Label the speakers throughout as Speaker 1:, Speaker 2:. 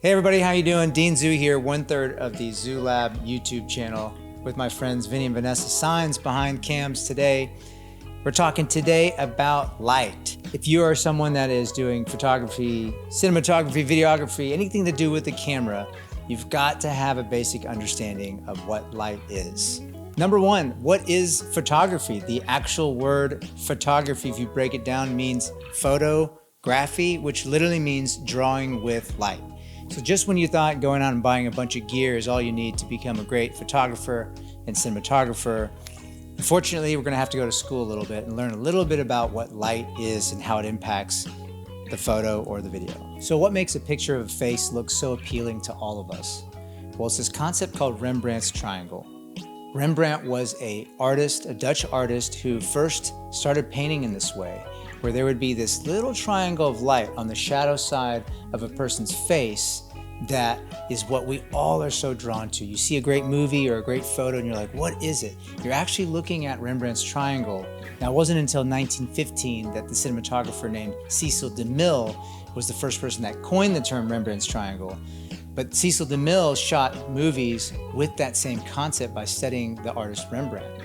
Speaker 1: Hey everybody, how you doing? Dean Zoo here, 1/3 of the Zoo Lab YouTube channel with my friends Vinny and Vanessa Signs behind cams today. We're talking today about light. If you are someone that is doing photography, cinematography, videography, anything to do with the camera, you've got to have a basic understanding of what light is. Number one, what is photography? The actual word photography, if you break it down, means photography, which literally means drawing with light. So just when you thought going out and buying a bunch of gear is all you need to become a great photographer and cinematographer, unfortunately, we're gonna have to go to school a little bit and learn a little bit about what light is and how it impacts the photo or the video. So what makes a picture of a face look so appealing to all of us? Well, it's this concept called Rembrandt's triangle. Rembrandt was a Dutch artist who first started painting in this way, where there would be this little triangle of light on the shadow side of a person's face. That is what we all are so drawn to. You see a great movie or a great photo and you're like, what is it? You're actually looking at Rembrandt's triangle. Now, it wasn't until 1915 that the cinematographer named Cecil DeMille was the first person that coined the term Rembrandt's triangle. But Cecil DeMille shot movies with that same concept by studying the artist Rembrandt.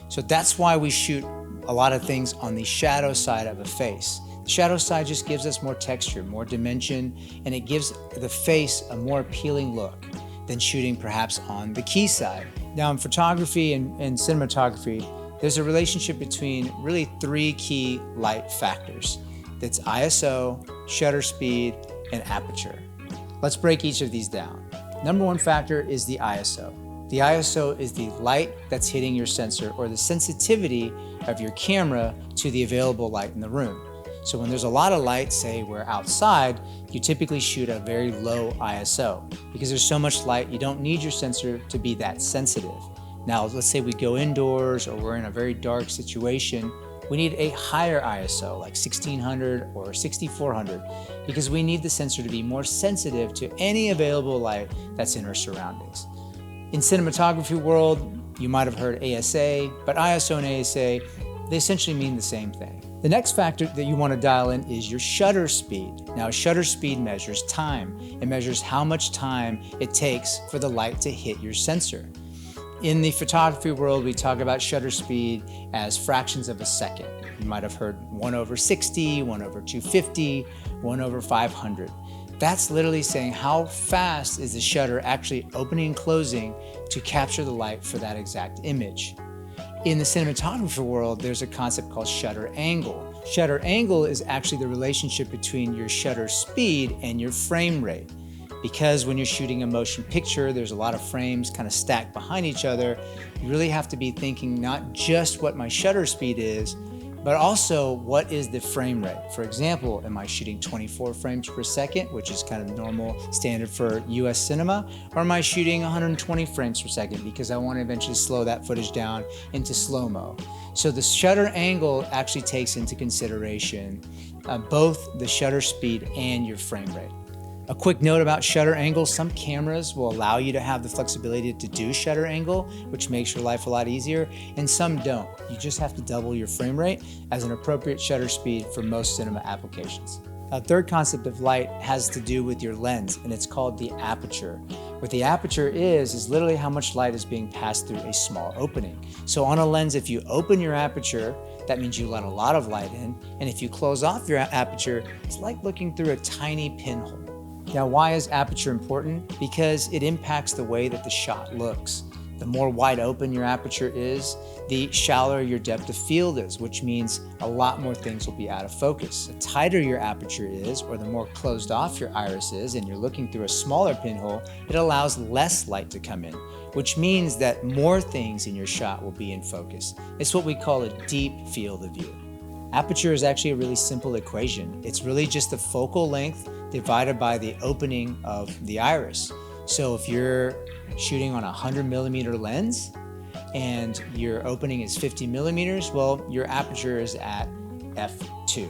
Speaker 1: So that's why we shoot a lot of things on the shadow side of a face. The shadow side just gives us more texture, more dimension, and it gives the face a more appealing look than shooting perhaps on the key side. Now in photography and cinematography, there's a relationship between really three key light factors. That's ISO, shutter speed, and aperture. Let's break each of these down. Number one factor is the ISO. The ISO is the light that's hitting your sensor, or the sensitivity of your camera to the available light in the room. So when there's a lot of light, say we're outside, you typically shoot a very low ISO because there's so much light, you don't need your sensor to be that sensitive. Now, let's say we go indoors or we're in a very dark situation, we need a higher ISO, like 1600 or 6400, because we need the sensor to be more sensitive to any available light that's in our surroundings. In cinematography world, you might have heard ASA, but ISO and ASA, they essentially mean the same thing. The next factor that you want to dial in is your shutter speed. Now, shutter speed measures time. It measures how much time it takes for the light to hit your sensor. In the photography world, we talk about shutter speed as fractions of a second. You might have heard 1/60, 1/250, 1/500. That's literally saying how fast is the shutter actually opening and closing to capture the light for that exact image. In the cinematography world, there's a concept called shutter angle. Shutter angle is actually the relationship between your shutter speed and your frame rate. Because when you're shooting a motion picture, there's a lot of frames kind of stacked behind each other. You really have to be thinking not just what my shutter speed is, but also what is the frame rate. For example, am I shooting 24 frames per second, which is kind of normal standard for US cinema, or am I shooting 120 frames per second because I want to eventually slow that footage down into slow-mo? So the shutter angle actually takes into consideration both the shutter speed and your frame rate. A quick note about shutter angle, some cameras will allow you to have the flexibility to do shutter angle, which makes your life a lot easier, and some don't. You just have to double your frame rate as an appropriate shutter speed for most cinema applications. A third concept of light has to do with your lens, and it's called the aperture. What the aperture is literally how much light is being passed through a small opening. So on a lens, if you open your aperture, that means you let a lot of light in, and if you close off your aperture, it's like looking through a tiny pinhole. Now, why is aperture important? Because it impacts the way that the shot looks. The more wide open your aperture is, the shallower your depth of field is, which means a lot more things will be out of focus. The tighter your aperture is, or the more closed off your iris is, and you're looking through a smaller pinhole, it allows less light to come in, which means that more things in your shot will be in focus. It's what we call a deep field of view. Aperture is actually a really simple equation. It's really just the focal length divided by the opening of the iris. So if you're shooting on a 100mm lens and your opening is 50mm, well, your aperture is at f2.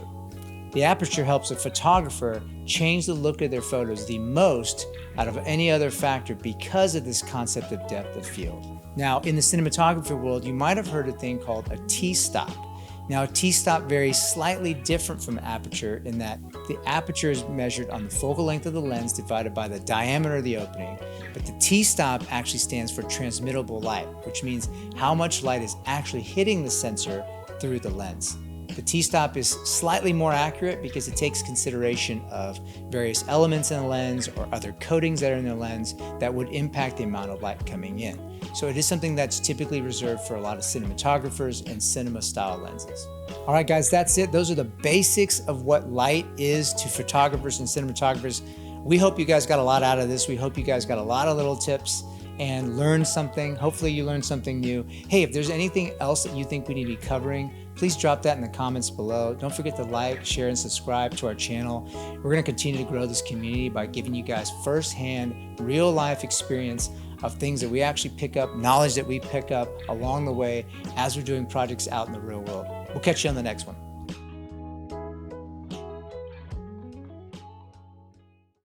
Speaker 1: The aperture helps a photographer change the look of their photos the most out of any other factor because of this concept of depth of field. Now, in the cinematography world, you might have heard a thing called a t-stop. Now, a T-stop varies slightly different from an aperture in that the aperture is measured on the focal length of the lens divided by the diameter of the opening, but the T-stop actually stands for transmittable light, which means how much light is actually hitting the sensor through the lens. The T-stop is slightly more accurate because it takes consideration of various elements in the lens or other coatings that are in the lens that would impact the amount of light coming in. So it is something that's typically reserved for a lot of cinematographers and cinema style lenses. All right, guys, that's it. Those are the basics of what light is to photographers and cinematographers. We hope you guys got a lot out of this. We hope you guys got a lot of little tips and learned something. Hopefully you learned something new. Hey, if there's anything else that you think we need to be covering, please drop that in the comments below. Don't forget to like, share, and subscribe to our channel. We're gonna continue to grow this community by giving you guys firsthand, real life experience of things that we actually pick up, knowledge that we pick up along the way as we're doing projects out in the real world. We'll catch you on the next one.